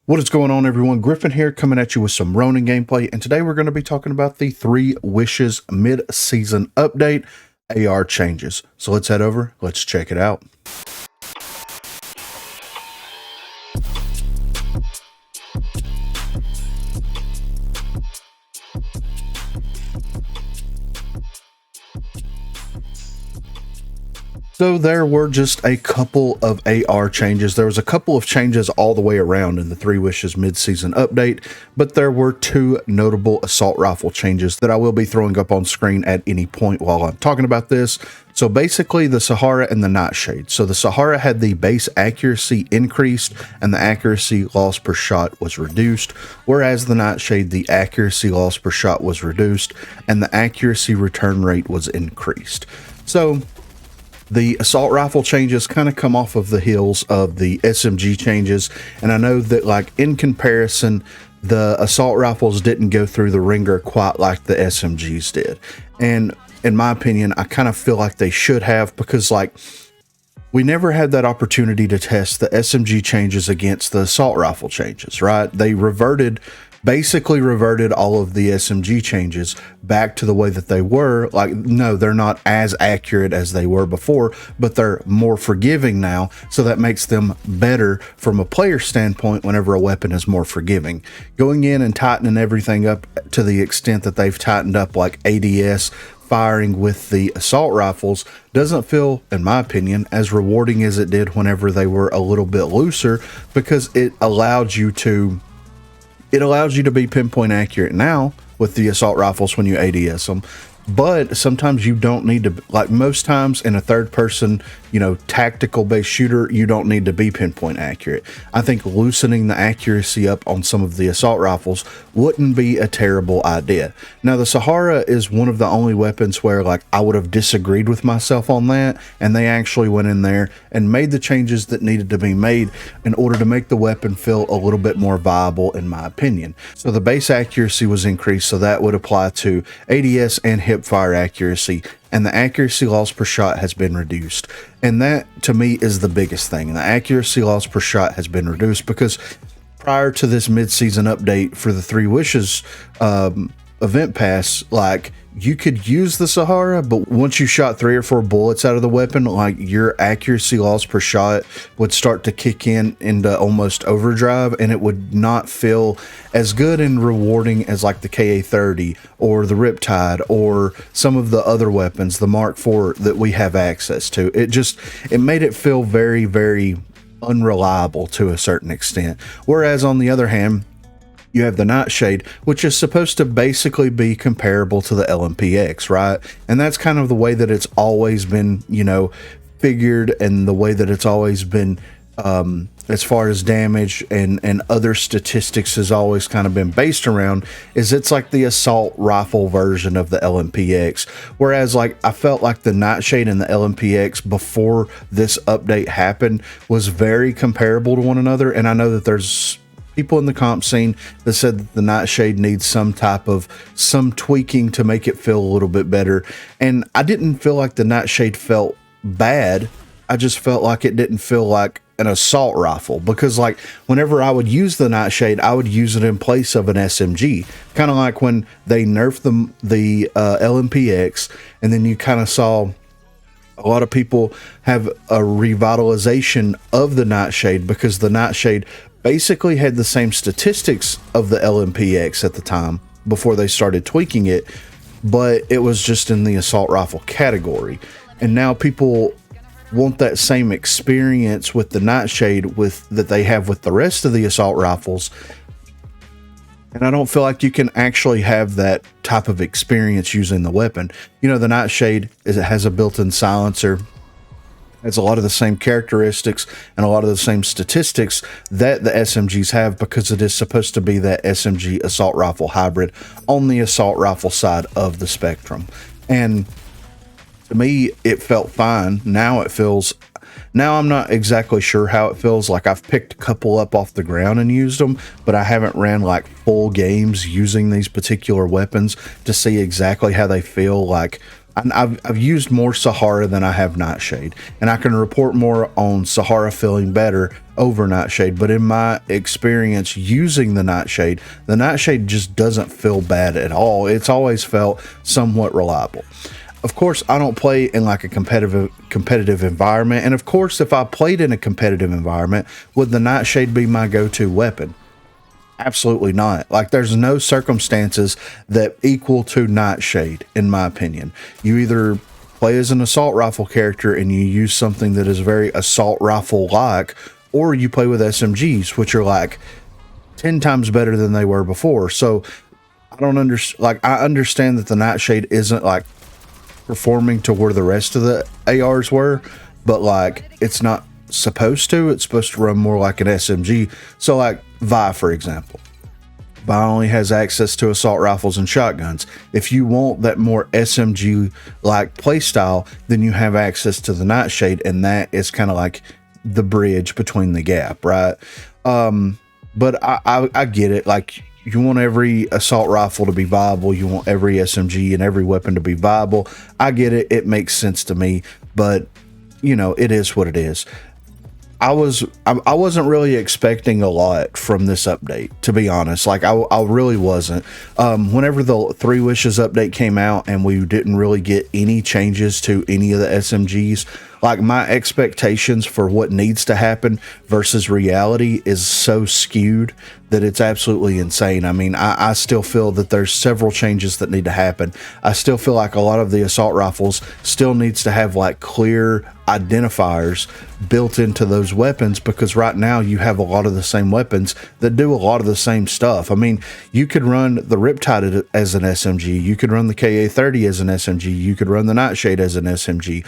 What is going on, everyone? Griffin here, coming at you with some Ronin gameplay, and today we're going to be talking about the Three Wishes mid-season update AR changes. So let's head over, let's check it out. So there were just a couple of AR changes. There was a couple of changes all the way around in the Three Wishes mid-season update, but there were two notable assault rifle changes that I will be throwing up on screen at any point while I'm talking about this. So basically the Sahara and the Nightshade. So the Sahara had the base accuracy increased and the accuracy loss per shot was reduced, whereas the Nightshade, the accuracy loss per shot was reduced and the accuracy return rate was increased. So the assault rifle changes kind of come off of the heels of the SMG changes, and I know that, like, in comparison, the assault rifles didn't go through the ringer quite like the SMGs did. And in my opinion, I kind of feel like they should have, because, like, we never had that opportunity to test the SMG changes against the assault rifle changes, right? They basically reverted all of the SMG changes back to the way that they were. Like, no, they're not as accurate as they were before, but they're more forgiving now, so that makes them better from a player standpoint whenever a weapon is more forgiving. Going in and tightening everything up to the extent that they've tightened up, like, ADS firing with the assault rifles doesn't feel, in my opinion, as rewarding as it did whenever they were a little bit looser, because it allows you to be pinpoint accurate now with the assault rifles when you ADS them. But sometimes you don't need to, like most times in a third person, tactical based shooter, you don't need to be pinpoint accurate. I think loosening the accuracy up on some of the assault rifles wouldn't be a terrible idea. Now, the Sahara is one of the only weapons where, like, I would have disagreed with myself on that, and they actually went in there and made the changes that needed to be made in order to make the weapon feel a little bit more viable, in my opinion. So the base accuracy was increased, so that would apply to ADS and hip fire accuracy, and the accuracy loss per shot has been reduced. And that, to me, is the biggest thing. The accuracy loss per shot has been reduced because prior to this mid-season update for the Three Wishes event pass, like, you could use the Sahara, but once you shot 3 or 4 bullets out of the weapon, like, your accuracy loss per shot would start to kick into almost overdrive, and it would not feel as good and rewarding as, like, the KA-30 or the Riptide or some of the other weapons, the Mark IV, that we have access to. It made it feel very, very unreliable to a certain extent. Whereas on the other hand, you have the Nightshade, which is supposed to basically be comparable to the LMPX, right? And that's kind of the way that it's always been, figured, and the way that it's always been, as far as damage and other statistics has always kind of been based around, is it's like the assault rifle version of the LMPX. Whereas, like, I felt like the Nightshade and the LMPX before this update happened was very comparable to one another. And I know that there's people in the comp scene that said that the Nightshade needs some tweaking to make it feel a little bit better. And I didn't feel like the Nightshade felt bad. I just felt like it didn't feel like an assault rifle, because, like, whenever I would use the Nightshade, I would use it in place of an SMG, kind of like when they nerfed the LMPX, and then you kind of saw a lot of people have a revitalization of the Nightshade, because the Nightshade basically had the same statistics of the LMPX at the time before they started tweaking it, but it was just in the assault rifle category. And now people want that same experience with the Nightshade that they have with the rest of the assault rifles. And I don't feel like you can actually have that type of experience using the weapon. The Nightshade has a built-in silencer. It's a lot of the same characteristics and a lot of the same statistics that the SMGs have, because it is supposed to be that SMG assault rifle hybrid on the assault rifle side of the spectrum. And to me, it felt fine. Now I'm not exactly sure how it feels. Like, I've picked a couple up off the ground and used them, but I haven't ran, like, full games using these particular weapons to see exactly how they feel, like, I've used more Sahara than I have Nightshade, and I can report more on Sahara feeling better over Nightshade. But in my experience using the Nightshade just doesn't feel bad at all. It's always felt somewhat reliable. Of course, I don't play in like a competitive environment, and of course, if I played in a competitive environment, would the Nightshade be my go-to weapon? Absolutely not. Like, there's no circumstances that equal to Nightshade, in my opinion. You either play as an assault rifle character and you use something that is very assault rifle like, or you play with SMGs, which are like 10 times better than they were before. So I don't understand. Like, I understand that the Nightshade isn't like performing to where the rest of the ARs were, but like, it's not supposed to. It's supposed to run more like an SMG. So like Vi, for example, Vi only has access to assault rifles and shotguns. If you want that more SMG like playstyle, then you have access to the Nightshade, and that is kind of like the bridge between the gap, right? But I get it. Like, you want every assault rifle to be viable, you want every SMG and every weapon to be viable. I get it. It makes sense to me, but you know, it is what it is. I wasn't really expecting a lot from this update, to be honest. Like, I really wasn't. Whenever the Three Wishes update came out and we didn't really get any changes to any of the SMGs, like, my expectations for what needs to happen versus reality is so skewed that it's absolutely insane. I mean, I still feel that there's several changes that need to happen. I still feel like a lot of the assault rifles still needs to have like clear identifiers built into those weapons, because right now you have a lot of the same weapons that do a lot of the same stuff. I mean, you could run the Riptide as an SMG, you could run the KA-30 as an SMG, you could run the Nightshade as an SMG,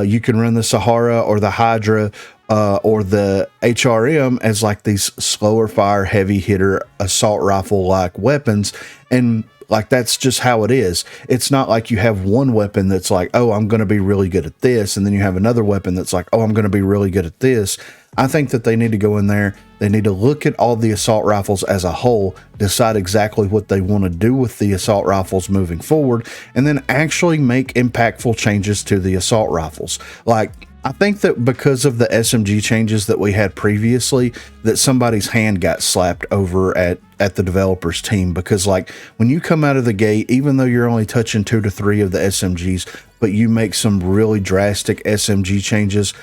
you can run the Sahara or the Hydra or the HRM as like these slower fire, heavy hitter assault rifle like weapons, and like, that's just how it is. It's not like you have one weapon that's like, oh, I'm going to be really good at this, and then you have another weapon that's like, oh, I'm going to be really good at this. I think that they need to go in there, they need to look at all the assault rifles as a whole, decide exactly what they want to do with the assault rifles moving forward, and then actually make impactful changes to the assault rifles. Like, I think that because of the SMG changes that we had previously, that somebody's hand got slapped over at the developers team, because like, when you come out of the gate, even though you're only touching 2 to 3 of the SMGs, but you make some really drastic SMG changes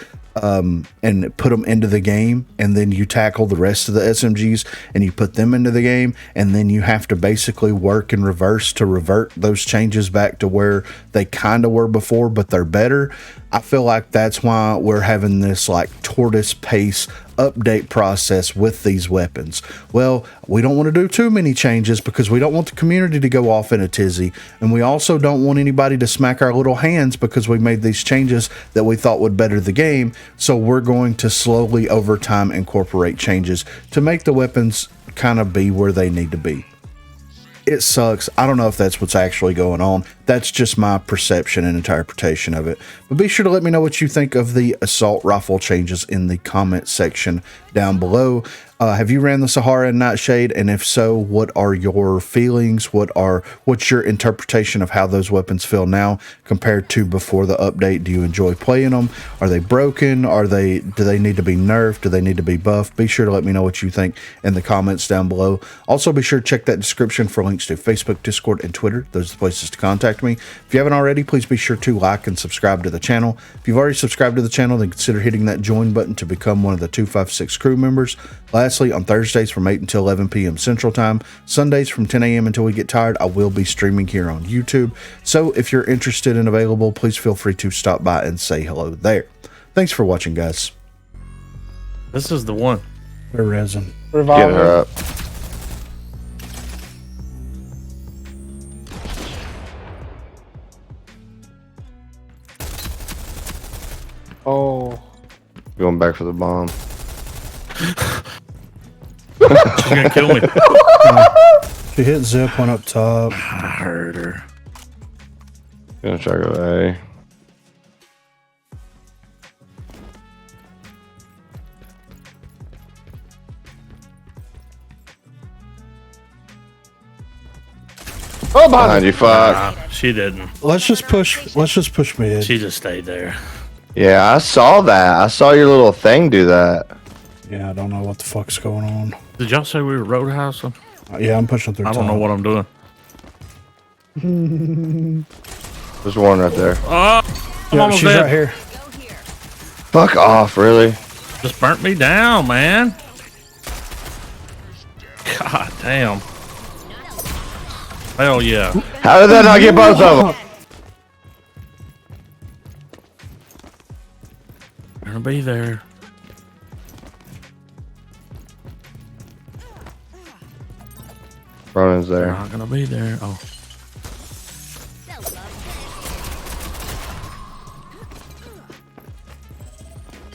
and put them into the game, and then you tackle the rest of the SMGs and you put them into the game, and then you have to basically work in reverse to revert those changes back to where they kind of were before, but they're better. I feel like that's why we're having this like tortoise pace update process with these weapons. Well, we don't want to do too many changes because we don't want the community to go off in a tizzy, and we also don't want anybody to smack our little hands because we made these changes that we thought would better the game. So we're going to slowly over time incorporate changes to make the weapons kind of be where they need to be. It sucks. I don't know if that's what's actually going on. That's just my perception and interpretation of it. But be sure to let me know what you think of the assault rifle changes in the comment section down below. Have you ran the Sahara and Nightshade? And if so, what are your feelings? What's your interpretation of how those weapons feel now compared to before the update? Do you enjoy playing them? Are they broken? Do they need to be nerfed? Do they need to be buffed? Be sure to let me know what you think in the comments down below. Also, be sure to check that description for links to Facebook, Discord, and Twitter. Those are the places to contact me. If you haven't already, please be sure to like and subscribe to the channel. If you've already subscribed to the channel, then consider hitting that join button to become one of the 256 crew members. Lastly, on Thursdays from 8 until 11 p.m. Central Time, Sundays from 10 a.m. until we get tired, I will be streaming here on YouTube. So if you're interested and available, please feel free to stop by and say hello there. Thanks for watching, guys. This is the one. We're resin. Get her up. Oh. Going back for the bomb. She's gonna kill me. She hit zip one up top. I heard her. Gonna try to go A. Oh, Behind you, fuck. Nah, she didn't. Let's just push mid. She just stayed there. Yeah, I saw that. I saw your little thing do that. Yeah, I don't know what the fuck's going on. Did y'all say we were roadhousing? Yeah, I'm pushing through. I don't know what I'm doing. There's one right there. Oh, I'm Yeah, almost she's dead. right here. Fuck off, really? Just burnt me down, man. God damn. Hell yeah. How did that not get both of them? Gonna be there. Ronan's They're there. not gonna be there. Oh.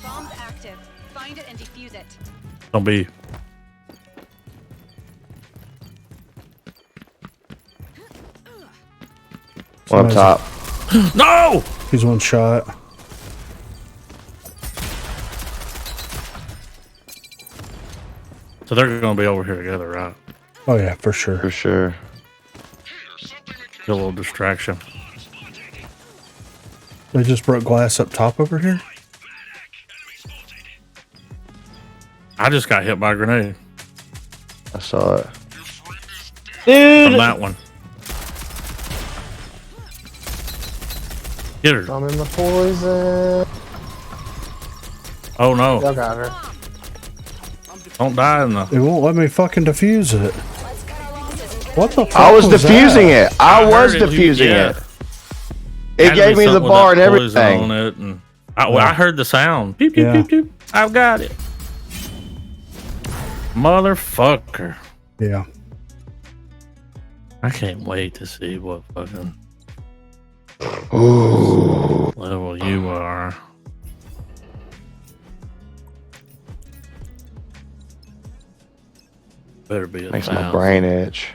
Bomb's active. Find it and defuse it. Don't be. One up top. No! He's one shot. So they're gonna be over here together, right? Oh yeah, for sure. For sure. Get a little distraction. They just broke glass up top over here. I just got hit by a grenade I saw it. from Dude! that one. Get her. I'm in the poison. Oh no. Y'all got her. Don't die in the. It won't let me fucking defuse it. What the fuck I was defusing that? it. I was heard it. defusing Yeah. it. It Had to gave be me the something with bar and that poison everything. on it, and I heard the sound. Pew, pew, Yeah. pew, pew. I've got it. Motherfucker. Yeah. I can't wait to see what fucking Ooh. level you are. Better be a Makes my thousand. brain itch.